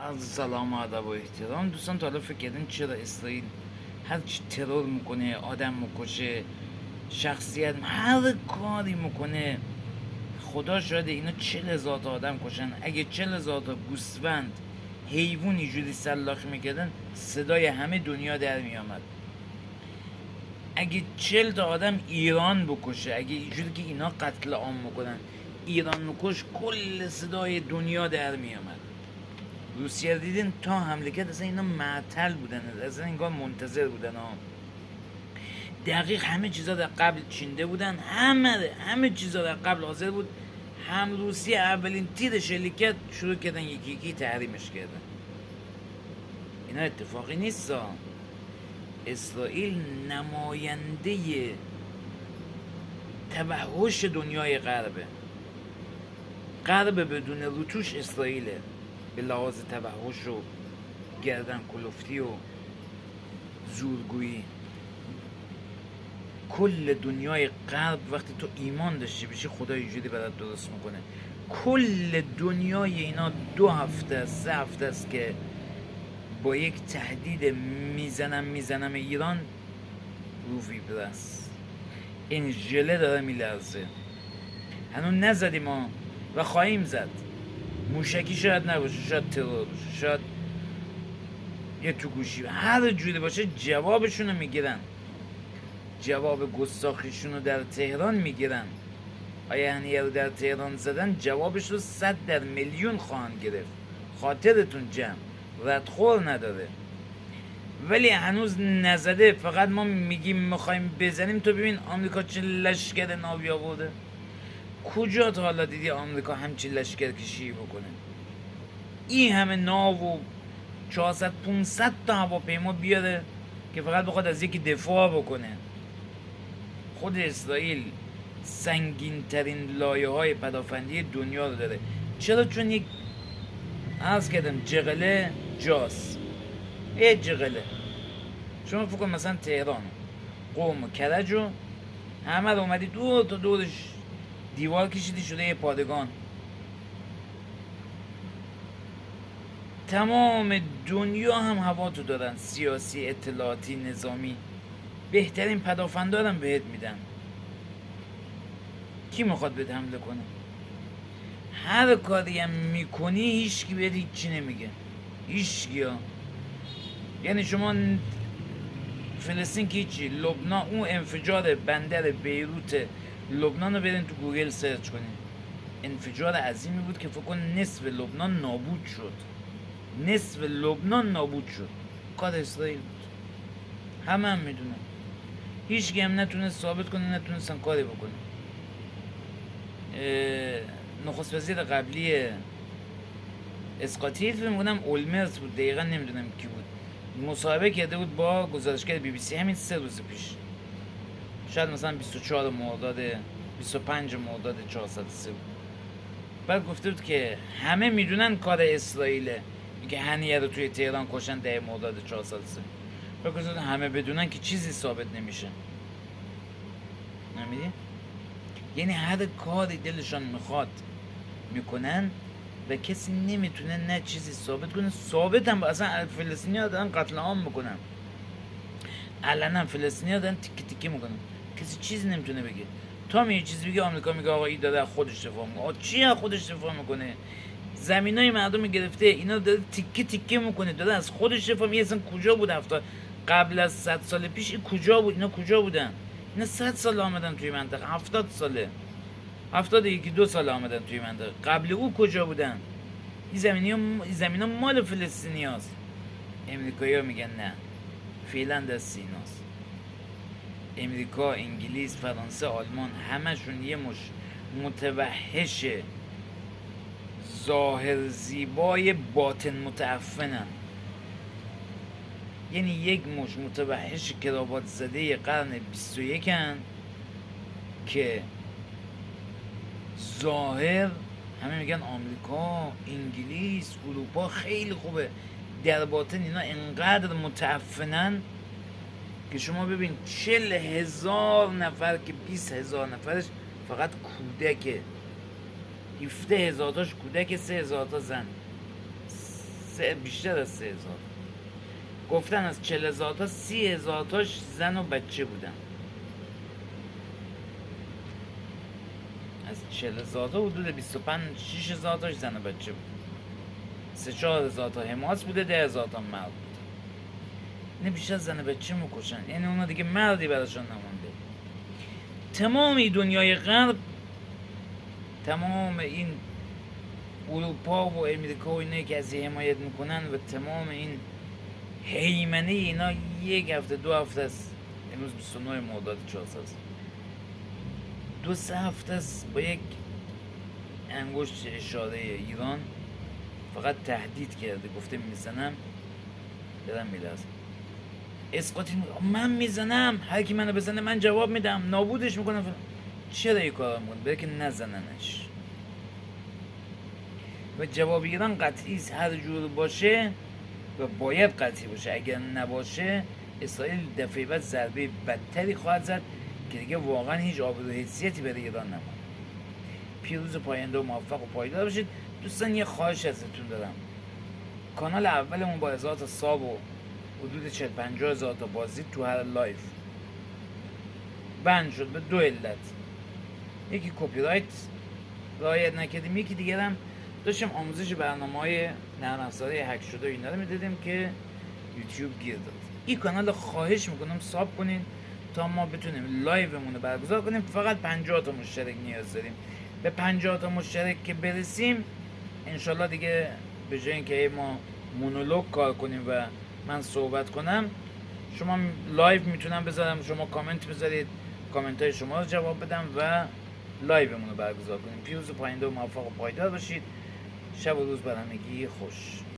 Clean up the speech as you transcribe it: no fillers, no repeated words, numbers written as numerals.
از سلام و ادب و احترام دوستان، تا حالا فکر کردین چرا اسرائیل هر چی ترور میکنه، آدم میکشه، شخصیت هر کاری میکنه، خدا شاده اینا 40,000 تا آدم کشن؟ اگه 40,000 تا گوسفند، حیوان اینجوری سلاخ میکردن صدای همه دنیا در میامد. اگه 40 تا آدم ایران بکشه، اگه اینجوری که اینا قتل عام میکنن ایران میکش، کل صدای دنیا در میامد. روسیه رو دیدین تا حمله کرد اصلا اینا معطل بودن، اصلا انگار منتظر بودن ها. دقیق همه چیزا در قبل چینده بودن، همه چیزا در قبل حاضر بود. هم روسیه اولین تیر شلیکت شروع کردن یکی یکی تحریمش کردن. اینا اتفاقی نیست. اسرائیل نماینده توحش دنیای غرب بدون روتوش اسرائیله، به لحاظ توحش و گردن کلفتی و زورگویی. کل دنیای غرب وقتی تو ایمان داشته باشی خدا اینجوری برات درست میکنه. کل دنیای اینا 2 هفته 3 هفته است که با یک تهدید میزنم ایران رو ویبرس، این ژله داره میلرزه. هنوز نزدیم ما و خواهیم زد. موشکی شاید نباشه، شاید ترور باشه، شاید یه تو گوشی، هر جوری باشه جوابشون رو میگیرن، جواب گستاخیشون رو در تهران میگیرن. آیا هنیه رو در تهران زدن، جوابش رو 100 در میلیون خواهند گرفت. خاطرتون جمع، ردخور نداره. ولی هنوز نزده، فقط ما میگیم میخوایم بزنیم. تو ببین آمریکا چه لشکر ناوی آورده. کجا تا حالا دیدی آمریکا همچین لشکر کشی بکنه؟ این همه ناو و 400-500 تا هواپیما بیاره که فقط بخواد از یکی دفاع بکنه. خود اسرائیل سنگین ترین لایه های پدافندی دنیا رو داره. چرا؟ چون یک عرض کردم جغله جاست. یه جغله شما فکر کن مثلا تهران، قم و کرج و همه رو اومدی دور تا دورش دیوار کشیدی شده یه پادگان. تمام دنیا هم هوا تو دارن، سیاسی، اطلاعاتی، نظامی. بهترین پدافندا هم بهت میدن. کی میخواد بهت حمله کنه؟ هر کاری هم میکنی هیچکی بهت هیچی نمیگه، هیچکی ها. یعنی شما فلسطین که هیچی، لبنان، اون انفجار بندر بیروت لبنان رو برین تو گوگل سرچ کنین. انفجار عظیمی بود که فکر کن نصف لبنان نابود شد. نصف لبنان نابود شد. کار اسرائیل بود. همه هم میدونن. هیچ هم نتونست ثابت کنه، نتونستن کاری بکنه. نخست وزیر قبلی اسقاطی فکر می‌کنم اولمرت بود، دقیقا نمیدونم کی بود، مصاحبه کرده بود با گزارشگر BBC همین 3 روز پیش، شاید مثلا 24 مرداد 25 مرداد 403 بود. بعد گفته بود که همه میدونن کار اسرائیله، میگه هنیه رو توی تهران کشن 10 مرداد 403. بعد گفته بود همه بدونن که چیزی ثابت نمیشه. نمیدی؟ یعنی هر کاری دلشان میخواد میکنن و کسی نمیتونه نه چیزی ثابت کنه. ثابت هم اصلا فلسطینی ها دارن قتل عام میکنن، علنا فلسطینی ها دارن تیکه تیکه میکنن، کسی چیزی نمیتونه بگه. تا می چیزی بگه آمریکا میگه آقا این داره خودش دفاع میکنه. چی از خودش دفاع میکنه؟ زمینای مردم گرفته، اینا داره تیکه تیکه میکنه، داره از خودش دفاع میکنه. اصلا کجا بود قبل از 100 سال پیش این کجا بود؟ اینا کجا بودن؟ اینا 100 سال آمدن توی منطقه، 70 ساله، 71-2 سال آمدن توی منطقه. قبل او کجا بودن؟ این زمین ها مال فلسطینی هاست. امریکایی ها میگن نه، فعلا دست سیناست. امریکا، انگلیس، فرانسه، آلمان، همشون یه مش متوحش ظاهر زیبای باطن متعفنن. یعنی یک مش متوحش کراوات زده قرن 21 هن که ظاهر همه میگن آمریکا، انگلیس، اروپا خیلی خوبه، در باطن اینا انقدر متعفنن که شما ببین 40,000 نفر که 20,000 نفرش فقط کودکه، 17,000 تاش کودک، 3,000 تا زن، بیشتر از 3000. گفتن از 40,000 تا 30,000 تاش زن و بچه بودن. از 40,000 تا حدود 25-26,000 تاش زن و بچه بود. 3-4,000 تا حماس بوده، 10,000 تا مرد بود. اینه بیشتر زن و بچه میکشن، یعنی اونا دیگه مردی براشون نمونده. تمام دنیای غرب، تمام این اروپا و امریکا و اینه که از حمایت میکنن و تمام این هیمنه اینا 1 هفته 2 هفته است. امروز 29 مرداد 400 است. 2-3 هفته است با یک انگشت اشاره ایران فقط تهدید کرده، گفته میزنم دارم میلرزم. اسقاطی من میزنم، هر کی منو بزنه من جواب میدم، نابودش میکنم. چرا این کارا میکنه؟ برای که نزننش. و جواب ایران قطعی هر جور باشه و باید قطعی باشه. اگر نباشه اسرائیل دفعه بعد ضربه بدتری خواهد زد که دیگه واقعا هیچ آبرو و حیثیتی برای ایران نمونه. پیروز پاینده و موفق و پایدار باشید. دوستان یه خواهش ازتون دارم، کانال اولمون با 1000 تا ساب و حدود 40-50 هزار تا بازی تو هر لایف بند شد به 2 علت. یکی کپی رایت رعایت نکردیم، یکی دیگه هم داشتیم آموزش برنامه‌های نرم افزاری هک شده و اینا رو میدادیم که یوتیوب گیر داد. این کانال خواهش میکنم ساب کنین تا ما بتونیم لایومون رو برگزار کنیم. فقط 50 تا مشترک نیاز داریم. به 50 تا مشترک که برسیم انشالله دیگه به جای اینکه ما مونولوگ کار کنیم و من صحبت کنم، شما لایو میتونم بذارم، شما کامنت بذارید، کامنت های شما رو جواب بدم و لایومون رو برگزار کنیم. پیروز و پاینده و موفق و پایدار باشید. شب و روز بر همگی خوش.